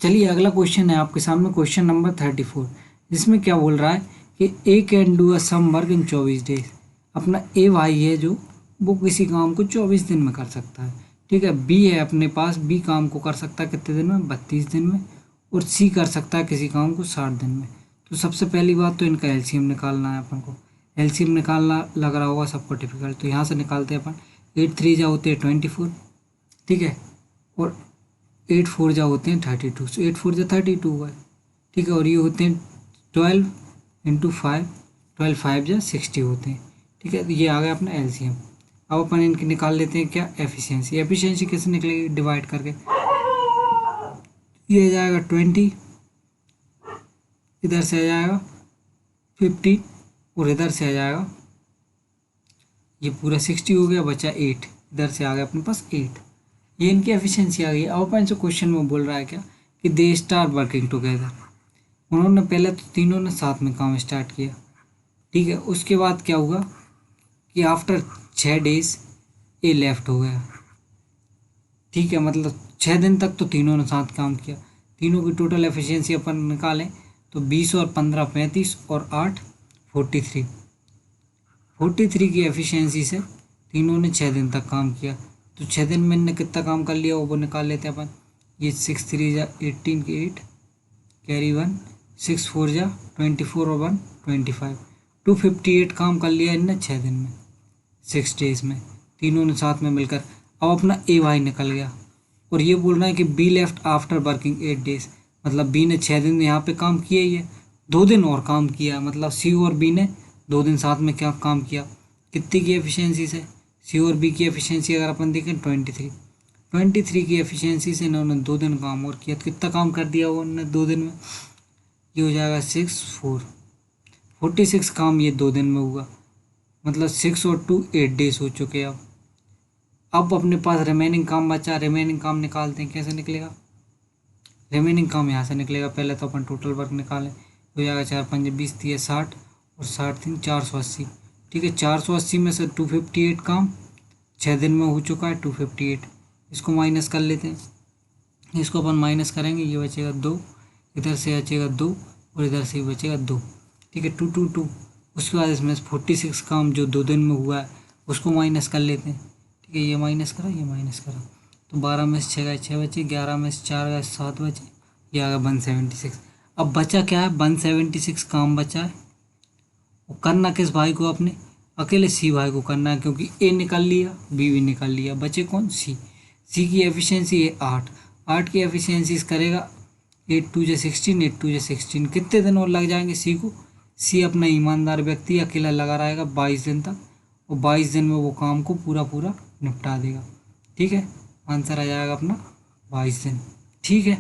चलिए अगला क्वेश्चन है आपके सामने, क्वेश्चन नंबर 34, जिसमें क्या बोल रहा है कि A can do a some work in 24 days. अपना ए भाई है जो वो किसी काम को 24 दिन में कर सकता है, ठीक है। बी है अपने पास, बी काम को कर सकता है कितने दिन में, 32 दिन में। और सी कर सकता है किसी काम को 60 दिन में। तो सबसे पहली बात तो इनका एलसीएम निकालना है अपन को। एलसीएम निकालना लग रहा होगा सबको डिफिकल्ट, तो यहाँ से निकालते हैं अपन। 8 3 जा होते हैं 24, ठीक है। और 8 4 जा होते हैं 32, सो 8 4 जा 32 हुआ है, ठीक है। और ये होते हैं 12 इंटू 5, 12 5 जा 60 होते हैं, ठीक है। ये आ गया अपना एलसीएम। अब अपन इनके निकाल लेते हैं क्या, एफिशिएंसी। एफिशिएंसी कैसे निकलेगी, डिवाइड करके। ये आ जाएगा 20, इधर से आ जाएगा 15, और इधर से आ जाएगा ये पूरा 60 हो गया, बचा 8, इधर से आ गया अपने पास 8। ये इनकी एफिशिएंसी आ गई। अब अपन से क्वेश्चन में बोल रहा है क्या कि दे स्टार्ट वर्किंग टुगेदर। उन्होंने पहले तो तीनों ने साथ में काम स्टार्ट किया, ठीक है। उसके बाद क्या हुआ कि आफ्टर 6 डेज ए लेफ्ट हो गया, ठीक है। मतलब 6 दिन तक तो तीनों ने साथ काम किया। तीनों की टोटल एफिशिएंसी अपन निकालें तो 20 और 15 35 और 8 43। 43 की एफिशिएंसी से तीनों ने 6 दिन तक काम किया। तो 6 दिन में इनने कितना काम कर लिया वो निकाल लेते हैं अपन। ये 6 3 जा 18 के 8 कैरी 1, 6 4 जा 24 और 1 25, 258 काम कर लिया इनने 6 दिन में, 6 डेज में, तीनों ने साथ में मिलकर। अब अपना ए वाई निकल गया। और ये बोल रहा है कि be left after working 8 days, मतलब बी ने 6 दिन यहाँ पे काम किया ही है, 2 दिन और काम किया। मतलब सी और बी ने 2 दिन साथ में क्या काम किया, कितनी की एफिशिएंसी से। सी और बी की एफिशिएंसी अगर अपन देखें 23 की एफिशिएंसी से इन्होंने 2 दिन काम और किया। तो कितना काम कर दिया वो उन्होंने 2 दिन में, ये हो जाएगा 6 4 46 काम ये 2 दिन में हुआ। मतलब 6 और 2 8 डेज हो चुके हैं। अब अपने पास रिमेनिंग काम बचा, रिमेनिंग काम निकालते हैं। कैसे निकलेगा रिमेनिंग काम, यहाँ से निकलेगा। पहले तो अपन टोटल वर्क निकालें, हो जाएगा 4 5 20 30 60 और 60 3 480, ठीक है। 480 में से 258 काम 6 दिन में हो चुका है, 258। इसको माइनस कर लेते हैं, इसको अपन माइनस करेंगे, ये बचेगा 2, इधर से बचेगा 2 और इधर से बचेगा 2, ठीक है। 2 2 2। उसके बाद इसमें 46 काम जो 2 दिन में हुआ है उसको माइनस कर लेते हैं, ठीक है। ये माइनस करा, ये माइनस करा, तो 12 में से 6 गए 6 बचे, 11 में से 4 गए 7 बचे, ये आ गया 176। अब बचा क्या है, 176 काम बचा है। वो करना किस भाई को, अपने अकेले सी भाई को करना है, क्योंकि ए निकाल लिया, बी भी निकाल लिया, बचे कौन, सी। सी की एफिशिएंसी है 8, 8 की एफिशिएंसी करेगा 8 2 जा 16, 8 2 जा 16। कितने दिन और लग जाएंगे सी को, सी अपना ईमानदार व्यक्ति अकेला लगा रहेगा 22 दिन तक, और 22 दिन में वो काम को पूरा पूरा निपटा देगा, ठीक है। आंसर आ जाएगा अपना 22 दिन, ठीक है।